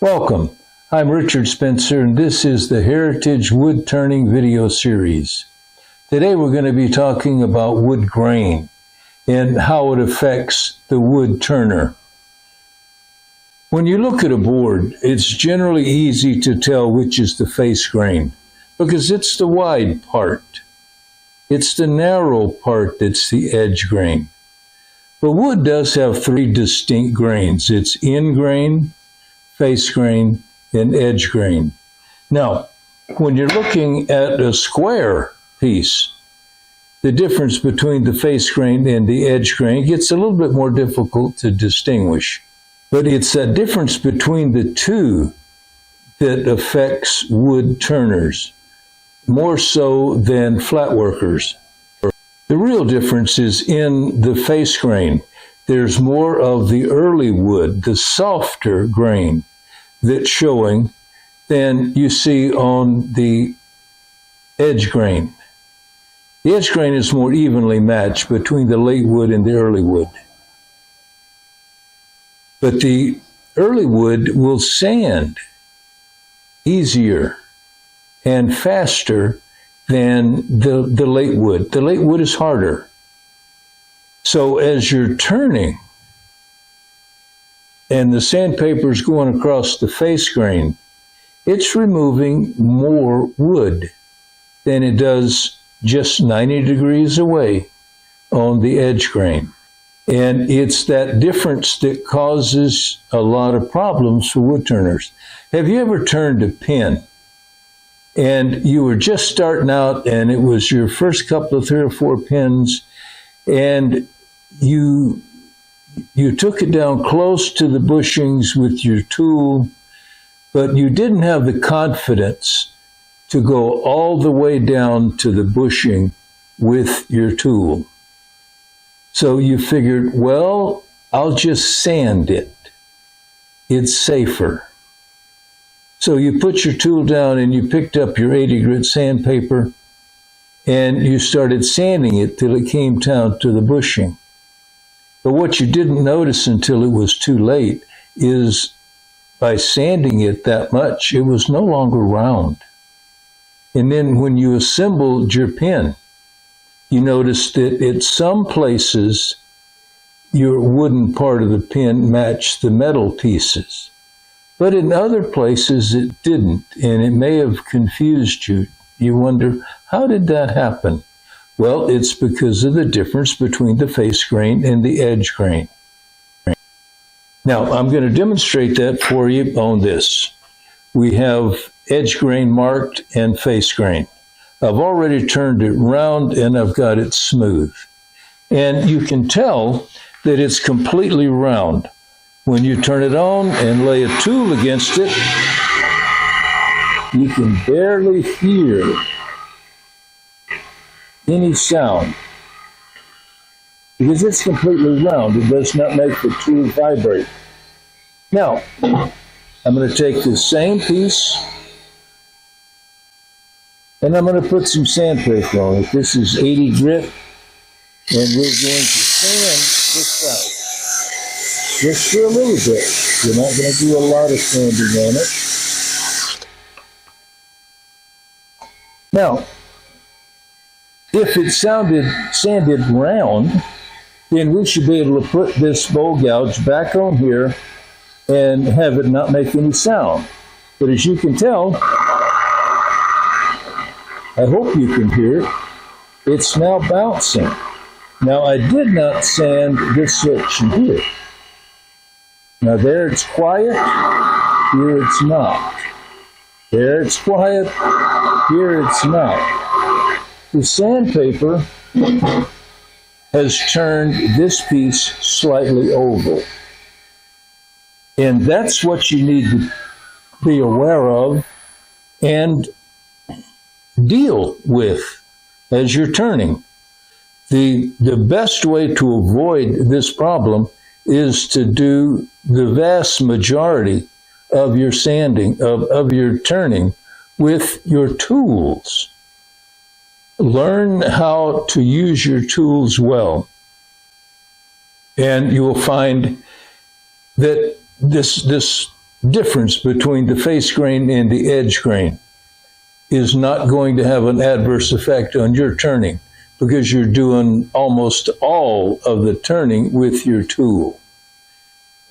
Welcome. I'm Richard Spencer, and this is the Heritage Wood Turning video series. Today we're going to be talking about wood grain and how it affects the wood turner. When you look at a board, it's generally easy to tell which is the face grain because it's the wide part. It's the narrow part that's the edge grain. But wood does have three distinct grains. It's end grain, face grain, and edge grain. Now, when you're looking at a square piece, the difference between the face grain and the edge grain gets a little bit more difficult to distinguish. But it's that difference between the two that affects wood turners, more so than flat workers. The real difference is in the face grain. There's more of the early wood, the softer grain, that's showing than you see on the edge grain. The edge grain is more evenly matched between the late wood and the early wood. But the early wood will sand easier and faster than the late wood. The late wood is harder. So as you're turning and the sandpaper is going across the face grain, it's removing more wood than it does just 90 degrees away on the edge grain. And it's that difference that causes a lot of problems for wood turners. Have you ever turned a pen and you were just starting out and it was your first couple of 3 or 4 pins and you took it down close to the bushings with your tool, but you didn't have the confidence to go all the way down to the bushing with your tool. So you figured, well, I'll just sand it. It's safer. So you put your tool down and you picked up your 80 grit sandpaper and you started sanding it till it came down to the bushing. But what you didn't notice until it was too late is by sanding it that much, it was no longer round. And then when you assembled your pen, you noticed that at some places, your wooden part of the pen matched the metal pieces. But in other places, it didn't, and it may have confused you. You wonder, how did that happen? Well, it's because of the difference between the face grain and the edge grain. Now, I'm going to demonstrate that for you on this. We have edge grain marked and face grain. I've already turned it round and I've got it smooth. And you can tell that it's completely round. When you turn it on and lay a tool against it, you can barely hear any sound because it's completely round. It does not make the tool vibrate. Now, I'm going to take the same piece and I'm going to put some sandpaper on it. This is 80 grit, and we're going to sand this out. Just for a little bit. You're not going to do a lot of sanding on it. Now, if it sanded round, then we should be able to put this bowl gouge back on here and have it not make any sound. But as you can tell, I hope you can hear it, it's now bouncing. Now, I did not sand this section here. Now there it's quiet, here it's not. There it's quiet, here it's not. The sandpaper has turned this piece slightly oval. And that's what you need to be aware of and deal with as you're turning. The best way to avoid this problem is to do the vast majority of your sanding, of your turning with your tools. Learn how to use your tools well. And you will find that this difference between the face grain and the edge grain is not going to have an adverse effect on your turning, because you're doing almost all of the turning with your tool.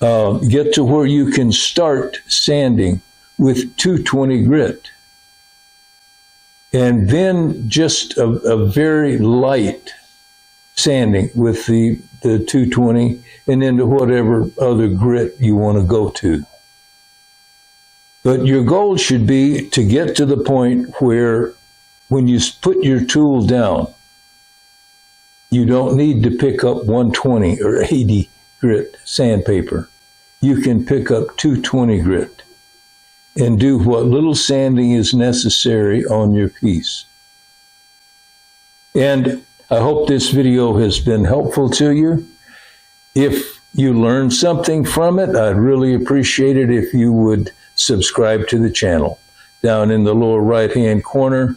Get to where you can start sanding with 220 grit. And then just a very light sanding with the 220 and into whatever other grit you want to go to. But your goal should be to get to the point where when you put your tool down, you don't need to pick up 120 or 80 grit sandpaper. You can pick up 220 grit and do what little sanding is necessary on your piece. And I hope this video has been helpful to you. If you learned something from it, I'd really appreciate it if you would subscribe to the channel. Down in the lower right-hand corner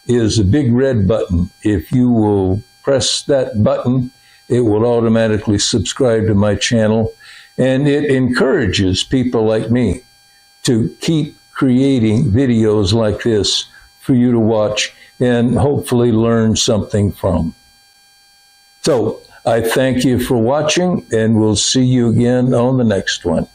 is a big red button. If you will press that button, it will automatically subscribe to my channel, and it encourages people like me to keep creating videos like this for you to watch and hopefully learn something from. So I thank you for watching, and we'll see you again on the next one.